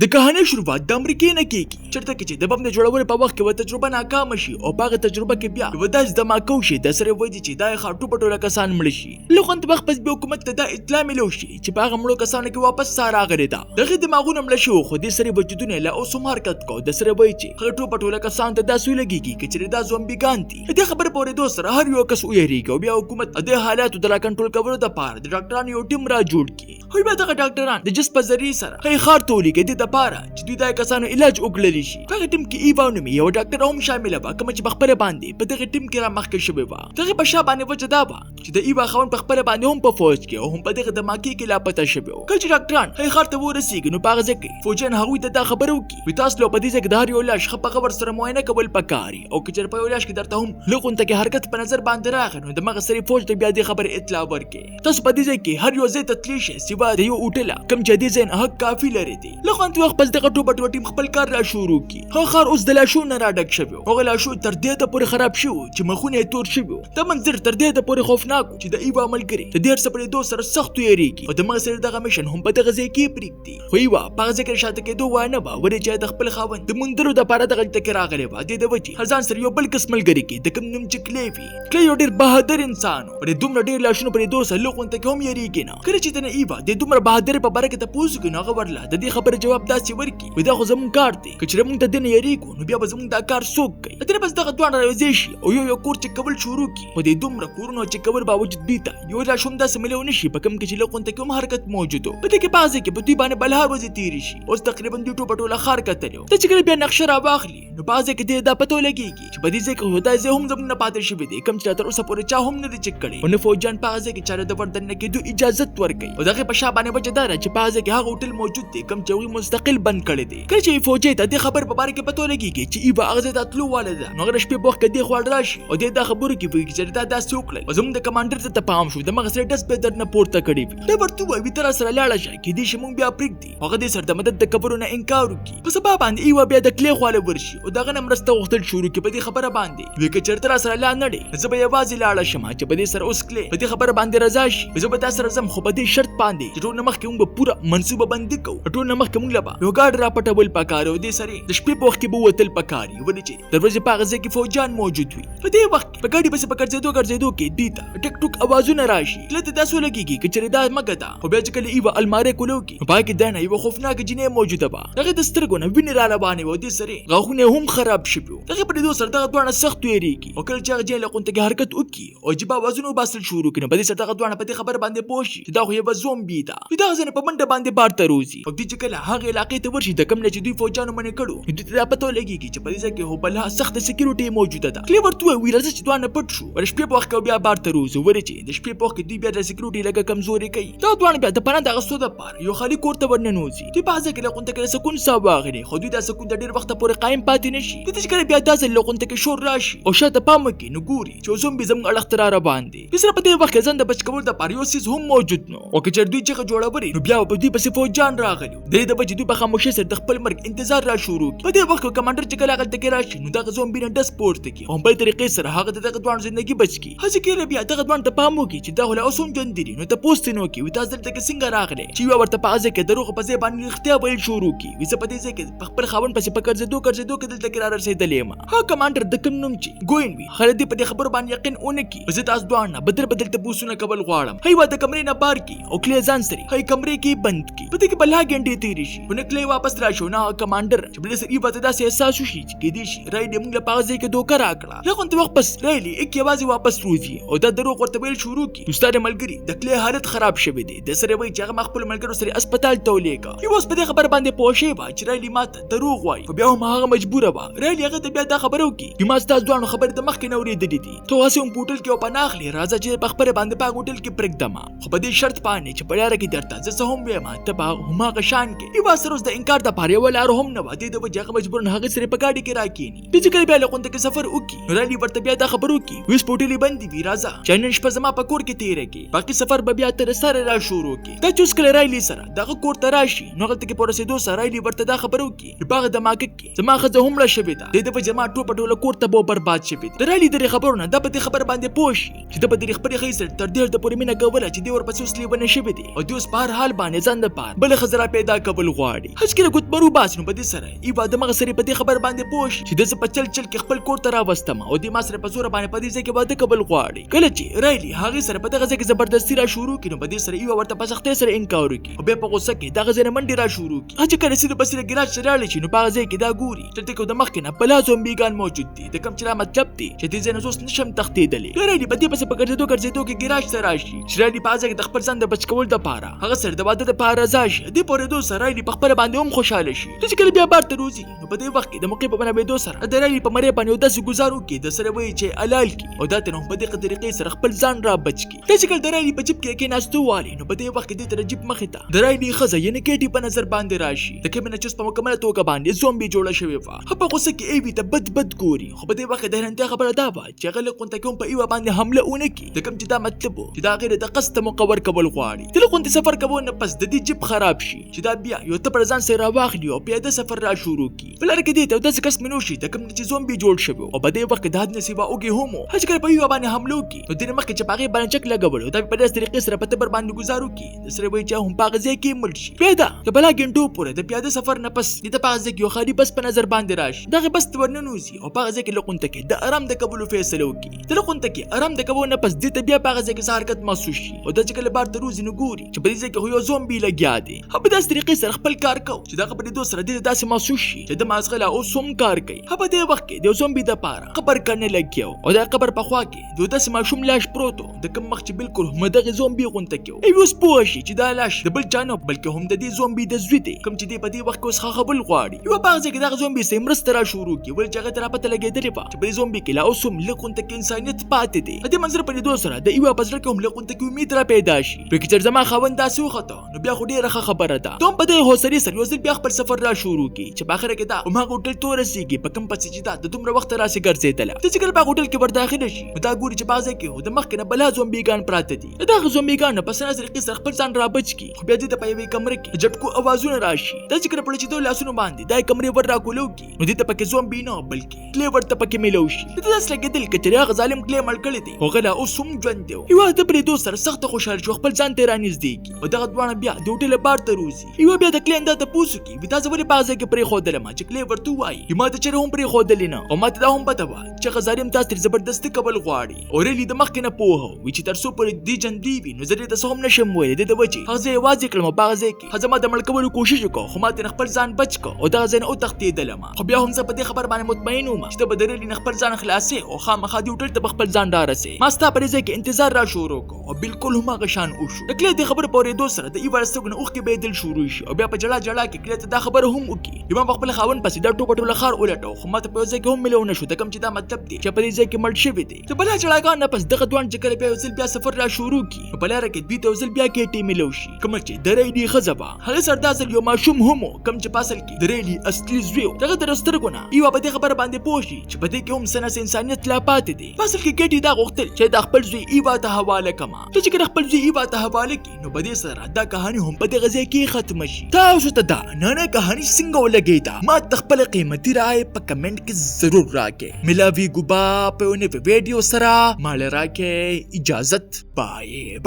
د کهاني شروعات د امریکای نه کیږي چرته کې چې د بم د جوړولو په وخت کې و تجربه ناکام شي او په تجربه کې بیا و داس دماکو شي د سره وایي چې دا خاطو پټوله کسان مړ شي لغون د وخت پس به حکومت ته د اطلاع ملو شي چې په هغه مړو کسانو کې واپس ساره غړي دا دغه دماغونه مړ شو خو د سره وجودونه له اوس هم حرکت کو د سره وایي چې خاطو پټوله کسان ته داسې لګيږي چې دا زومبیګان دي د خبر پورې دوه سره هر یو کس ویریږي او بیا حکومت د حالاتو د کنټرول کولو لپاره د ډاکټرانو یو ټیم را جوړ کړي خو به دغه ډاکټران د جسم په ذریعہ سره هي خار تولي کې د لپاره چې دوی د کسانو علاج وکړلی شي په ټیم کې ایوا نومي یو ډاکټر هم شامل و کوم چې بخپل باندې په دغه ټیم کې را مخکې شوی و دغه په شابه باندې وجه دا و چې د ایوا خاون په خپل باندې هم په فوج کې او هم په دغه دماکي کې لاپته شوی و کله چې ډاکټران هي خار ته ورسیږي نو په هغه ځکه فوجان هغوی ته دا خبرو کی تاسو له په دې ځکه د هر یو لاش خپه خبر سره معاینه کول پکاري او کچر په یو لاش کې درته هم لغون ته کې حرکت په نظر باندې راغی نو د مغه سری فوج ته بیا د خبر اطلاع ورکړي تاسو په دې ځکه هر یو ځای ته تلی شئ سیوا د یو اوټل کم چې دې زین حق کافی لري دي لغون ته وخت پس دغه ټوبه ټیم خپل کار را شروع کی هغه خار اوس د لاشو نه را ډک شوی هغه لاشو تر دې ته پورې خراب شو چې مخونه تور شوی د منظر تر دې ته پورې خوفناک چې د ایوا ملګری د ډیر سپړې دوه سره سخت یریږي او د مغه سره دغه میشن هم په دغه ځای کې پریږدي خو ایوا په ځکه شاته کې دوه وانه با ورې چې د خپل خاوند د مندرو د پاره دغه ټکی راغلی و د وجه هرځان سره یو بل قسم ملګری کې د کوم نوم چې کلیوي یو ډیر بهادر انسان پر دومره ډیر لاشونو پر دوه سره لغون ته کوم یریږي نه کله چې د ایوا د دومره بهادر په برکت پوسو کې نو غوړله د دې خبره جواب داسې ورکی ودا خو زمون کار دی کچره مونږ ته د نه یریږو نو بیا به زمونږ دا کار څوک کوي اتره بس دغه دوه راوځي شي او یو کور چې کول شروع کی په دې دومره کورونو چې کول باوجود بیتا یو لا شوم داسې مليون شي په کوم کې چې لغون ته کوم حرکت موجوده په دې کې بازي کې په دې باندې بلهار وځي تیری شي اوس تقریبا د ټوپه ټوله خار کتلو ته چې بیا نقشه را واخلي نو بازي کې دا پته لګيږي چې په دې ځکه هدا زه هم زمونږ نه پاتې شي دي کوم چې تر اوسه پورې چا هم نه دي چک کړي او نه فوجان په ځکه چې چاره د وردن نه کېدو اجازه ورکړي او دغه په شابانه وجدار چې په ځکه هغه هوټل موجود دي کوم چې مستقل بند کړي دي کله چې فوجي ته د خبر په باره کې پته لګيږي چې ایبا هغه د تلو والده نو غره شپې بوخ کې دی خو راشي او د خبرو کې وایي چې دا داسې وکړي زموږ د کمانډر ته پام شو د مغه سره داس په درنه پورته کړي دا ورته وایي تر سره لاړه شي کې دي چې مونږ بیا پریک دي هغه د سر د مدد د کبرونه انکار وکړي په سبب باندې ایوا بیا د کلی خواله ورشي او دغه نمرسته وختل شروع کې په دې خبره باندې وی کې چرته سره لا نړي زه به یوازې لاړه شم چې په دې سره اوس کلی په دې خبره باندې رضا شي زه به تاسو سره زم خو په دې شرط باندې چې ټول مخ کې موږ پوره منصوبه بندي کوو ټول مخ کې موږ لبا یو ګاډ را پټول پکاره دې سره د شپې په وخت کې به وتل پکاري ولې چې دروازه په غزه کې فوجان موجود وي په دې وخت په ګاډي بس په ګرځېدو کې دیتا ټک ټک اوازونه راشي لته تاسو لګيږي چې دا مګدا او بیا چې کله ایوا الماره کولو کې په کې دانه یو خوفناک جنې موجوده و دغه د سترګونه ویني را روانه و دې سره غاخونه هم خراب شوه دغه په دې سره دغه دوه سخت ویریږي او کله چې جې له قونته حرکت وکي او جبا وزنو باسل شروع کړي په دې سره دغه دوه په دې خبر باندې پوښي چې دا خو یو زومبي ده دا ځنه په منډه باندې بارته روزي او دې چې کله هغه علاقې ته ورشي د کم نه چې دوی فوجانو منې کړو دې ته پته لګيږي چې په دې ځای کې هو بل سخت سکیورټي موجوده ده کلی ورته وی راځي چې دوه نه پټ شو ور شپې په وخت کې بیا بارته روزي ورچې د شپې په وخت کې دوی بیا د سکیورټي لګه کمزوري کوي دا دوه بیا د پناه دغه سوده پاره یو خالي کوړه ورننوزي دې په ځای کې لقونته کې سکون ساواغري خو دوی د سکون د ډیر وخت پورې قائم پاتې نشي دې چې بیا داسې لقونته کې شور راشي او شاته پام کې نګوري چې زومبي زموږ اړخترا را باندې بسره په دې وخت کې زنده بچ کول د پاریوسیس هم موجود نو او که چر دوی چې جوړوري نو بیا په دې پسې فوجان راغلي د بچ دوی په خاموشي سره د خپل مرګ انتظار را شروع کی په دې وخت کې کمانډر چې کله غلطه کې راشي نو دغه زومبي نه د سپورت کی او په طریقې سره هغه دغه دوه ژوندۍ بچ کی هڅه کوي بیا دغه دوه ته پام وکړي چې دا له اوسم ژوند دي نو ته پوښتنه وکړي و تاسو دلته څنګه راغلي چې ورته په ځکه کې دروغ په ځای باندې اختیار ویل شروع کی وسه په دې کې خپل خاون پسې پکړځدو کې دلته کې را رسیدلې ما ها کمانډر د کوم نوم چې ګوین وی خالد په دې خبر باندې یقین اونې کی زه تاسو دوه نه بدل ته پوښتنه کول غواړم هی وا د کمرې نه بار کی او کلی ځان سره هی کمرې کې بند کی په دې کې بلها ګنډې تیری شي په نکلې واپس راشو نه کمانډر چې بل سره ایبته داسې احساس وشي چې کې دي شي راي دې موږ له پاغزه کې دوکه راکړه لکه ته وخت پس رایلی یک یوازې واپس روزي او دا دروغ ورته ویل شروع کی استاد ملګری د کلی حالت خراب شوه دي د سره وای چې هغه خپل ملګرو سره هسپتال ته ولېګا یو اوس په دې خبر باندې پوښي با چې رایلی ماته دروغ وای خو بیا هم هغه مجبور و رایلی هغه ته بیا دا خبرو کی چې ما ستاسو دوه خبر د مخ کې نورې دي دي ته واسه هم پورتل کې او پناخلي راځه چې په خبره باندې په هوټل کې پرېږدم خو په دې شرط باندې چې په لار کې درته زه هم وایم ته به هم هغه شان کې یو سروس د انکار د پاره ولار هم نه ودی د وجه مجبور نه هغه سره په گاډي کې راکینی د چې بیا له قونته کې سفر وکي رایلی ورته بیا دا خبرو کی ویس پورتلی باندې وی راځه چې نن شپه زما په کور کې تیرې کی باقي سفر به بیا تر سره را شروع کی دا چوس کله رایلی سره دغه کور ته راشي نو غلطه کې پورسېدو سره رایلی ورته دا خبرو کی باغ د ماکه کې زما خزه هم را شوي دا د وجه ما ټوپټوله کور ته به برباد شي د رایلی د خبرونه د په خبر باندې پوښي چې د په خبرې خیسر تر ډېر د پورې مینه کوله چې دی ورپسې وسلی ونه شي دي او دوی په هر حال باندې ځان د پاره بل خزر پیدا کول غواړي. هڅ کله ګوت مرو باس نو په دې سره ایوا د مغه سره په دې خبر باندې پوښ چې د په چل کې خپل کور ته راوستم او د ما سره په زور باندې په دې ځکه واده کول غواړي. کله چې رایلی هغه سره په دغه ځکه زبردستی را شروع کړي نو په دې سره ایوا ورته په سختۍ سره انکار وکړي او بیا په غوسه کې دغه ځنه منډي را شروع کړي. چې کله سید بسره ګراج شراله شي نو په ځای کې دا ګوري چې د مخ نه بلا زومبیګان موجود دي. د کوم چې مطلب دی چې دې ځنه زوس نشم تختیدلې. رایلی په دې پس په ګرځېدو کې ګراج ته راشي. شرالی په ځای کې د خپل ځان د بچ کول د پاره هغه سره د واده د پاره راشي. د پورې دوه سره رایلی په خپل باندې هم خوشاله شي. چې کله بیا بار ته روزي نو په دې وخت کې د موقع په بنا بيدو سره د رایلی په مری باندې داسې گزارو کې د سره وی چې الال کی او دا ته په دې طریقې سره خپل ځان را بچ کی. چې کله د رایلی په جيب کې ناستو والی نو په دې وخت کې د تر جيب مخې ته د رایلی خزه یعنی کېټي په نظر باندې راشي. د کمنه چوس په مکمله توګه باندې زومبي جوړه شوی و. په غوسه کې ایوي ته بد ګوري. خو په دې وخت د هرنته خبره دا و چې غل قونته کوم په ایوا باندې حمله ونه کی. د کوم چې دا مطلب چې دا غیر د قصد مقور کول غواړي. د قونته سفر کوو نه پس د دې جيب خراب شي چې دا بیا یو ته پر ځان سره واخلي او پیاده سفر را شروع کی. بلر کې دې ته د کس منوشي د کوم چې زومبي جوړ شوی او په دې وخت د حد نصیبه اوږي همو هڅه کوي په یو باندې حمله وکړي. نو د مخکې چې پاغي باندې چک لګول او دا په داسې طریقې سره په تبر باندې گزارو کی. د سره وی چې هم پاغه ځای کې مړ شي. پیدا د بلا ګنټو پورې د پیاده سفر نه پس د پاغه ځای یو خالي بس په نظر باندې راشي. دغه بس ورننوزي او پاغه ځای کې لقونته کې د آرام د قبول فیصله وکړي. د لقونته کې آرام د قبول نه پس د بیا پاغه ځای کې حرکت محسوس شي او د چکل بار د روزي نګوري چې په دې ځای کې یو زومبي لګیا دی. په داسې طریقې سره خپل کار کو چې دغه په دې دوه سره د داسې محسوس شي چې د مازغله او سوم کار کوي. په دې وخت کې د زومبي د پاره قبر کنه لګیو او د قبر په خوا کې د داسې ماشوم لاش پروتو د کوم مخ چې بالکل هم دغه زومبي غونته کیو. ایوس پوه شي چې دا لاش د بل چانو بلکې هم د دې زومبي د زوی دی کوم چې په دې وخت کې اوس خبل غواړي. یو باغ ځکه دغه زومبي سیم رسترا شروع کی ول چې هغه پته لګیدلې په چې په زومبي کې لا اوسم لکونته کې انسانيت پاتې دی. د منظر په دې سره د ایوا پزړه کې هم لکونته کې امید را پیدا شي. په کې چې زما خوند داسې وخته نو بیا خو ډیره خبره ده. دوم په دې هوسري سره یو ځل بیا خپل سفر را شروع کی چې په اخر کې دا ما هوټل ته رسیږي په کوم پسې چې دا د دومره وخت راسي ګرځیدل. د چې کله په هوټل کې ور داخله شي دا ګوري چې بازه کې د مخ کې نه بلا زومبیګان پراته دي. دا زومبیګان په سره طریقې سره خپل ځان را بچ کی. خو بیا دې په یوې کمره کې جټکو اوازونه راشي. د چې کله په چې دوه لاسونو باندې دا کمرې ور را کولو کی نو دې ته پکې زومبي نه بلکې کلیور ته پکې ملو شي. د داس لګیدل کچري هغه ظالم کلی مړ کړی دی. هغه اوس هم ژوند دی. یو د پرې دوه سره سخت خوشاله شو خپل ځان ته رانږدې کی او دغه دوانه بیا د هوټل بار ته روزي. یو بیا د کلیندا ته پوسو کی ودا زوري پازه کې پرې خودل ما چې کلی ورته وای ما ته چیرې هم پرې خودل نه او ما ته دا هم پته و چې غزاریم تاسو تر زبردست کول غواړي او رلی د مخ نه پوهه وی چې تر څو پر دې جن دی وی نو زه دې ته هم نشم ویل د وجه هغه واځي کلمه باغزه کې هغه ما د مړ کولو کوشش وکړ خو ما ته خپل ځان بچ کو او دا ځنه او تختیدل ما خو بیا هم زه په دې خبر باندې مطمئن وم چې د بدرلی نه خپل ځان خلاصي او خامخا دی هوټل ته خپل ځان دارسه ما ستا پر ځای کې انتظار را شروع کو او بالکل هم هغه شان وشو. د کله دې خبر پورې دوه سره د ایوال ستګنه اوخ کې بدل شروع شي او بیا په جلا کې کله ته دا خبر هم وکي. یمه خپل خاون پسې دا ټوپټو لخر ولټو خو ماته په ځای کې هم ملونه شو د کوم چې دا مطلب دی چې په دې ځای کې مړ شوی دی. ته بلا جلاګان نه پس دغه دوان چې کله په ځل بیا سفر را شروع کی په لار کې دوی ته ځل بیا کې ټی ملو شي کوم چې درې دی خزبا هغه سرداسل یو ماشوم هم کوم چې پاسل کې درې دی اصلي زوی دغه درسترګونه ایوا په دې خبر باندې پوښي چې په دې کې هم سنس انسانيت لا پاتې دی. پاسل کې ګټي دا غوښتل چې د خپل زوی ایوا ته حواله کما ته چې خپل زوی ایوا ته حواله کی نو په دې سره دا کہانی هم په دې غزه کې ختم شي. تاسو ته دا نه کہانی څنګه ولګیدا ما خپل قیمتي رائے په کمنټ کې ضرور راکې. ملاوي ګوبا په ونه ویډیو سره مال راکې اجازت. بای